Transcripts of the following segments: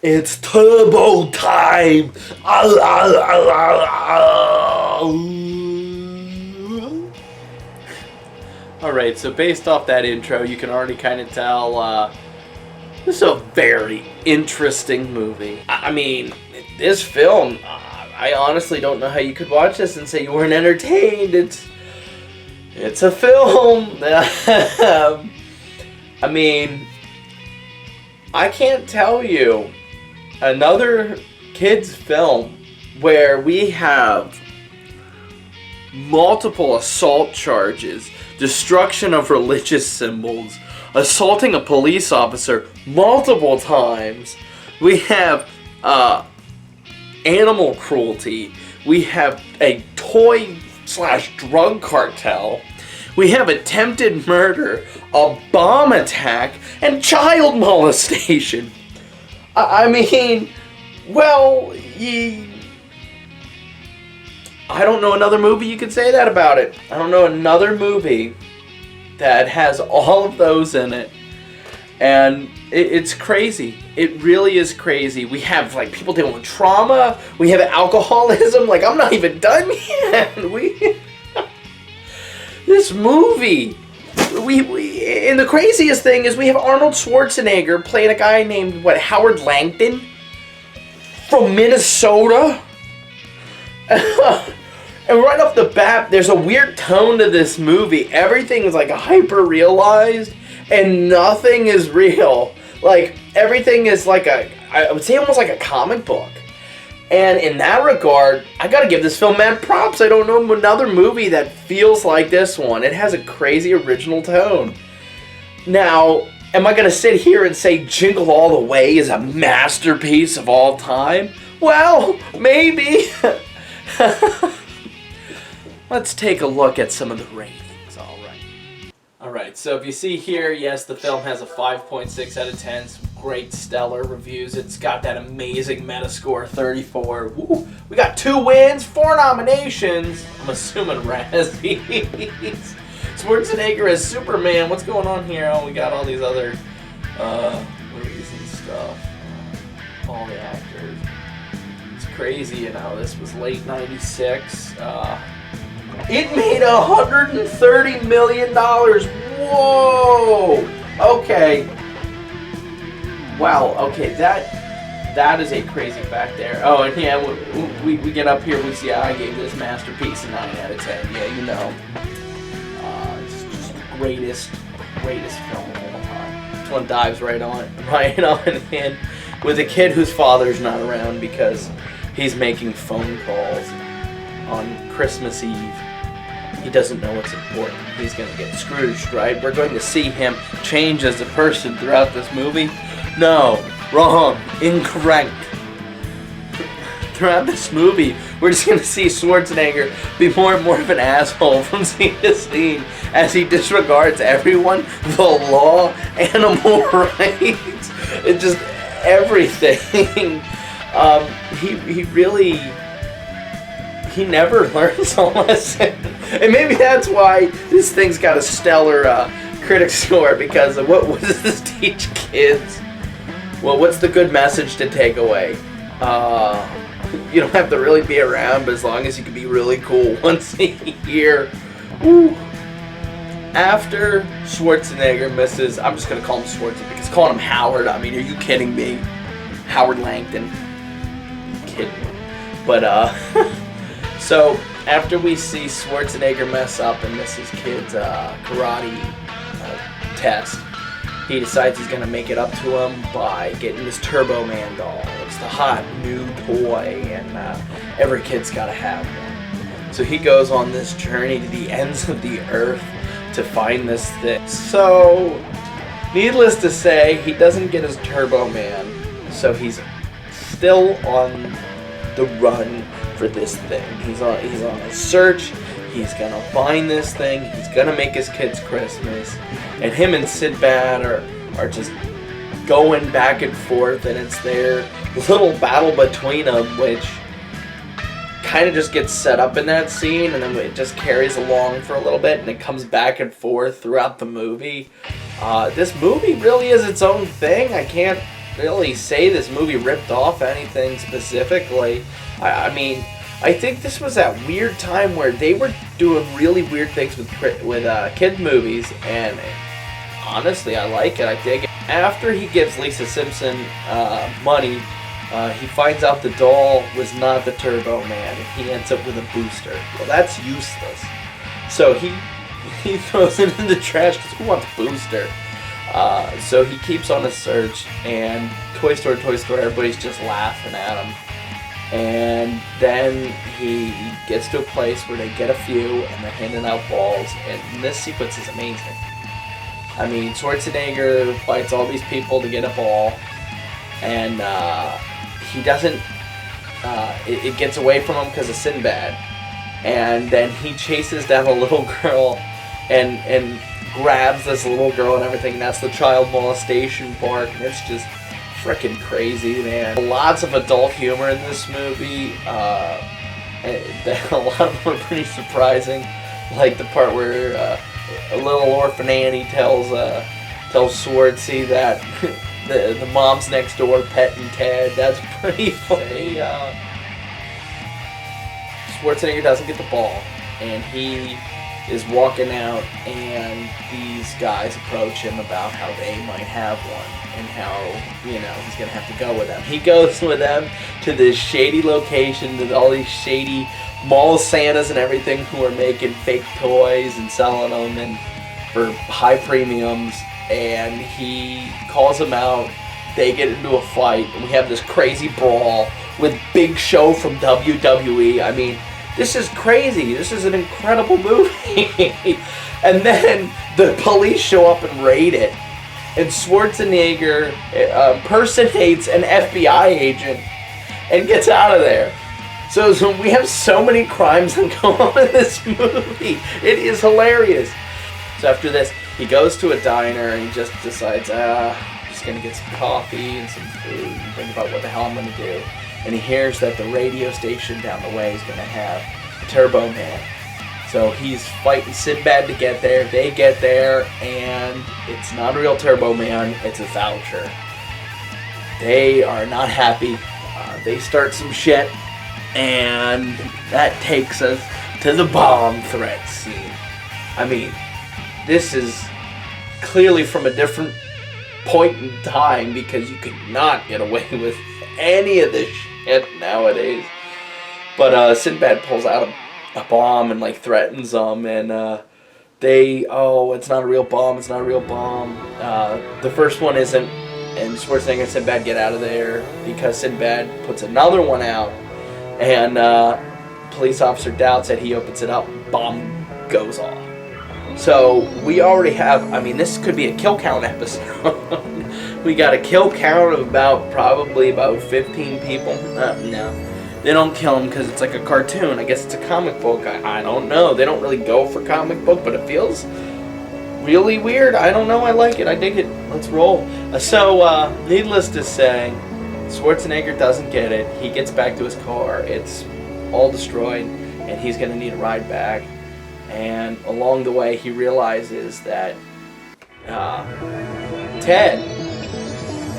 It's turbo time! Alright, so based off that intro, you can already kind of tell this is a very interesting movie. I mean, this film, I honestly don't know how you could watch this and say you weren't entertained. It's a film. I mean, I can't tell you another kids film where we have multiple assault charges, destruction of religious symbols, assaulting a police officer multiple times. We have animal cruelty. We have a toy/drug cartel. We have attempted murder, a bomb attack, and child molestation. I mean, well, I don't know another movie you could say that about it. I don't know another movie that has all of those in it. And it's crazy. It really is crazy. We have, like, people dealing with trauma. We have alcoholism. Like, I'm not even done yet. This movie. And the craziest thing is we have Arnold Schwarzenegger playing a guy named, Howard Langdon from Minnesota. And right off the bat, there's a weird tone to this movie. Everything is like hyper-realized, and nothing is real. Like, everything is like I would say almost like a comic book. And in that regard, I gotta give this film mad props. I don't know another movie that feels like this one. It has a crazy original tone. Now, am I gonna sit here and say Jingle All The Way is a masterpiece of all time? Well, maybe. Let's take a look at some of the ratings. Alright, so if you see here, yes, the film has a 5.6 out of 10. Some great stellar reviews. It's got that amazing Metascore 34. Woo. We got 2 wins, 4 nominations. I'm assuming Razzies. Schwarzenegger as Superman. What's going on here? Oh, we got all these other movies and stuff. All the actors. It's crazy, you know. This was late 96. It made $130 million. Whoa! Okay. Wow. Okay, that is a crazy fact there. Oh, and yeah, we get up here. We see I gave this masterpiece a 9 out of 10. Yeah, you know. It's just the greatest film of all time. This one dives right on in with a kid whose father's not around because he's making phone calls on Christmas Eve. He doesn't know what's important. He's going to get Scrooged, right? We're going to see him change as a person throughout this movie. No, wrong, incorrect. Throughout this movie, we're just going to see Schwarzenegger be more and more of an asshole from scene to scene as he disregards everyone, the law, animal rights, and just everything. He never learns a lesson. And maybe that's why this thing's got a stellar critic score, because of what does this teach kids? Well, what's the good message to take away? You don't have to really be around, but as long as you can be really cool once a year. Woo. After Schwarzenegger misses, I'm just going to call him Schwarzenegger because calling him Howard, I mean, are you kidding me? Howard Langdon. You kidding me? But, so, after we see Schwarzenegger mess up and miss his kid's karate test, he decides he's going to make it up to him by getting this Turbo Man doll. It's the hot new toy, and every kid's got to have one. So he goes on this journey to the ends of the earth to find this thing. So, needless to say, he doesn't get his Turbo Man, so he's still on the run for this thing. He's on a search. He's gonna find this thing. He's gonna make his kids Christmas. And him and Sinbad are just going back and forth, and it's their little battle between them, which kind of just gets set up in that scene, and then it just carries along for a little bit, and it comes back and forth throughout the movie. This movie really is its own thing. I can't really say this movie ripped off anything specifically. I mean, I think this was that weird time where they were doing really weird things with kid movies, and honestly, I like it. I dig it. After he gives Lisa Simpson money, he finds out the doll was not the Turbo Man, and he ends up with a booster. Well, that's useless. So he throws it in the trash because who wants a booster? So he keeps on a search, and Toy Store, everybody's just laughing at him. And then he gets to a place where they get a few, and they're handing out balls, and this sequence is amazing. I mean, Schwarzenegger fights all these people to get a ball, and he doesn't, it gets away from him because of Sinbad. And then he chases down a little girl and grabs this little girl and everything, and that's the child molestation part, and it's just freaking crazy, man. Lots of adult humor in this movie. A lot of them are pretty surprising, like the part where a little orphan Annie tells Swartzy that the mom's next door petting Ted. That's pretty funny. Schwarzenegger doesn't get the ball, and he is walking out, and these guys approach him about how they might have one, and how, you know, he's going to have to go with them. He goes with them to this shady location with all these shady mall Santas and everything who are making fake toys and selling them and for high premiums, and he calls them out. They get into a fight, and we have this crazy brawl with Big Show from WWE. I mean, this is crazy. This is an incredible movie. And then the police show up and raid it. And Schwarzenegger impersonates an FBI agent and gets out of there. So we have so many crimes that go on in this movie. It is hilarious. So after this, he goes to a diner and he just decides, I'm just going to get some coffee and some food and think about what the hell I'm going to do. And he hears that the radio station down the way is going to have a Turbo Man. So he's fighting Sinbad to get there. They get there, and it's not a real Turbo Man. It's a voucher. They are not happy. They start some shit, and that takes us to the bomb threat scene. I mean, this is clearly from a different point in time, because you could not get away with any of this shit nowadays. But Sinbad pulls out a bomb and like threatens them, and it's not a real bomb, it's not a real bomb. The first one isn't, and Schwarzenegger and Sinbad get out of there because Sinbad puts another one out, and police officer doubts that he opens it up, bomb goes off. So we already have, I mean, this could be a kill count episode. We got a kill count of probably about 15 people. No. They don't kill him because it's like a cartoon. I guess it's a comic book. I don't know. They don't really go for comic book, but it feels really weird. I don't know. I like it. I dig it. Let's roll. So, needless to say, Schwarzenegger doesn't get it. He gets back to his car. It's all destroyed, and he's going to need a ride back. And along the way, he realizes that Ted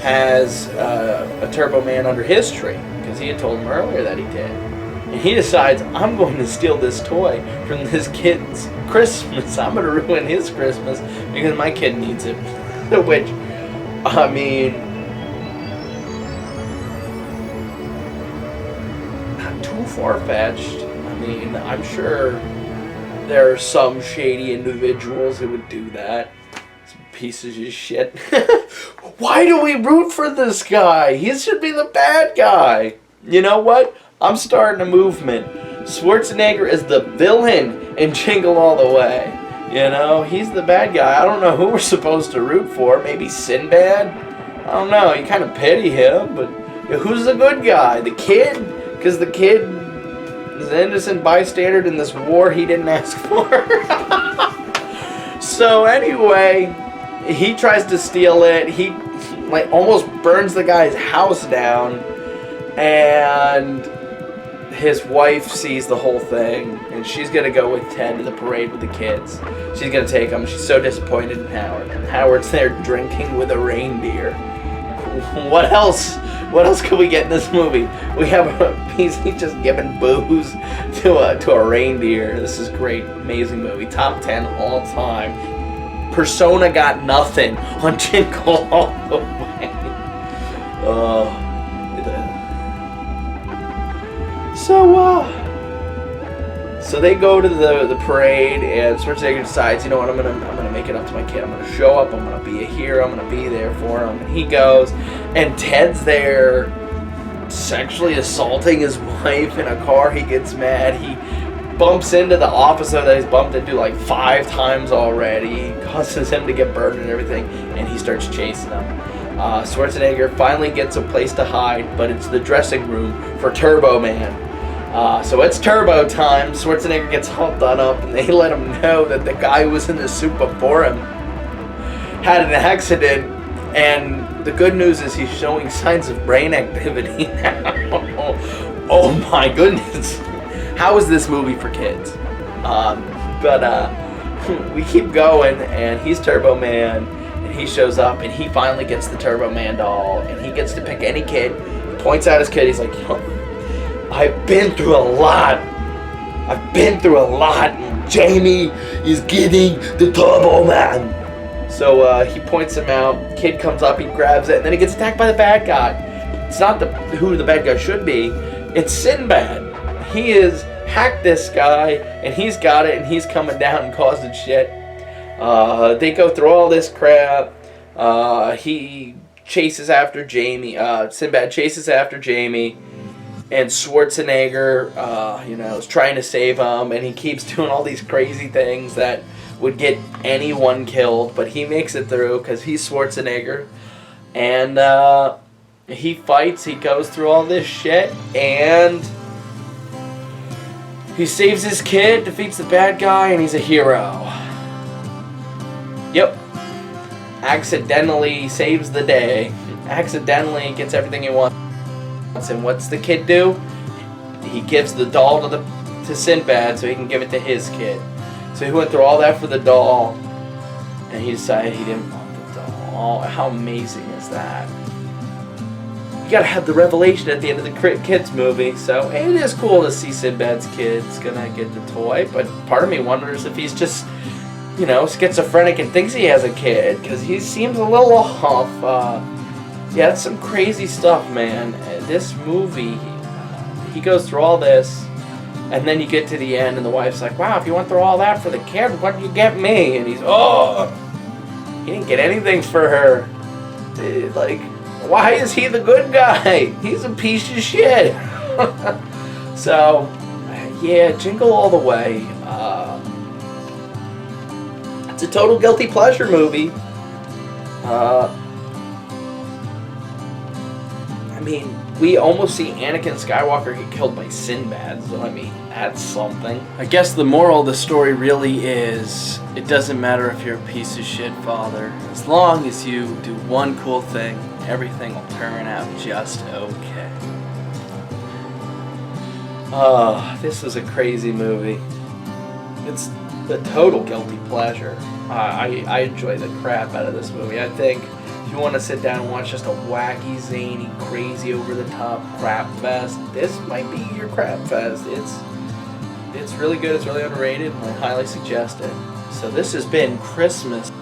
has a Turbo Man under his tree, because he had told him earlier that he did. And he decides, I'm going to steal this toy from this kid's Christmas. I'm going to ruin his Christmas because my kid needs it. Which, I mean, not too far-fetched. I mean, I'm sure there are some shady individuals who would do that. Some pieces of shit. Why do we root for this guy? He should be the bad guy. You know what? I'm starting a movement. Schwarzenegger is the villain in Jingle All The Way. You know, he's the bad guy. I don't know who we're supposed to root for. Maybe Sinbad? I don't know. You kind of pity him, but who's the good guy? The kid? Because the kid is an innocent bystander in this war he didn't ask for. So anyway, he tries to steal it. He like almost burns the guy's house down, and his wife sees the whole thing, and she's gonna go with Ted to the parade with the kids. She's gonna take him. She's so disappointed in Howard. And Howard's there drinking with a reindeer. what else? What else could we get in this movie? We have he's just giving booze to a reindeer. This is great, amazing movie. Top 10 all time. Persona got nothing on Jingle All The Way. So they go to the parade, and Schwarzenegger decides, you know what, I'm gonna make it up to my kid. I'm gonna show up. I'm gonna be a hero. I'm gonna be there for him. And he goes, and Ted's there, sexually assaulting his wife in a car. He gets mad. He bumps into the officer that he's bumped into like 5 times already. Causes him to get burned and everything, and he starts chasing him. Schwarzenegger finally gets a place to hide, but it's the dressing room for Turbo Man. So it's Turbo time. Schwarzenegger gets all done up, and they let him know that the guy who was in the suit before him had an accident, and the good news is he's showing signs of brain activity now. Oh my goodness. How is this movie for kids? We keep going, and he's Turbo Man, and he shows up, and he finally gets the Turbo Man doll, and he gets to pick any kid. He points out his kid. He's like, I've been through a lot. And Jamie is getting the Turbo Man. So he points him out. Kid comes up, he grabs it, and then he gets attacked by the bad guy. It's not who the bad guy should be. It's Sinbad. He has hacked this guy, and he's got it, and he's coming down and causing shit. They go through all this crap. He chases after Jamie. Sinbad chases after Jamie. And Schwarzenegger, is trying to save him, and he keeps doing all these crazy things that would get anyone killed, but he makes it through because he's Schwarzenegger. And he fights, he goes through all this shit, and he saves his kid, defeats the bad guy, and he's a hero. Yep. Accidentally saves the day. Accidentally gets everything he wants. And what's the kid do? He gives the doll to Sinbad so he can give it to his kid. So he went through all that for the doll, and he decided he didn't want the doll. How amazing is that? You gotta have the revelation at the end of the kids movie. So it is cool to see Sinbad's kid's gonna get the toy, but part of me wonders if he's just, schizophrenic and thinks he has a kid, because he seems a little off. Yeah, it's some crazy stuff, man. This movie, he goes through all this, and then you get to the end, and the wife's like, wow, if you went through all that for the kid, what did you get me? And he's, he didn't get anything for her. Like, why is he the good guy? He's a piece of shit. So, yeah, Jingle All The Way. It's a total guilty pleasure movie. We almost see Anakin Skywalker get killed by Sinbad, so that's something. I guess the moral of the story really is, it doesn't matter if you're a piece of shit father. As long as you do one cool thing, everything will turn out just okay. This is a crazy movie. It's a total guilty pleasure. I enjoy the crap out of this movie. I think if you want to sit down and watch just a wacky, zany, crazy, over-the-top crap fest, this might be your crap fest. It's really good. It's really underrated, and I highly suggest it. So this has been Christmas.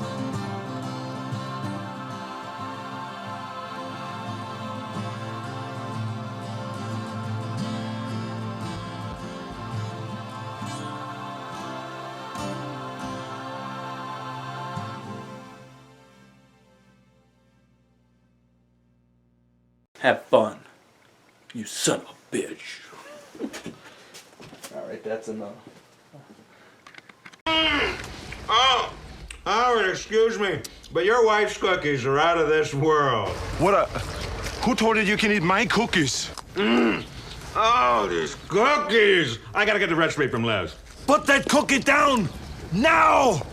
Have fun, you son of a bitch. Alright, that's enough. Oh, Howard, excuse me, but your wife's cookies are out of this world. Who told you you can eat my cookies? Oh, these cookies! I gotta get the recipe from Les. Put that cookie down, now!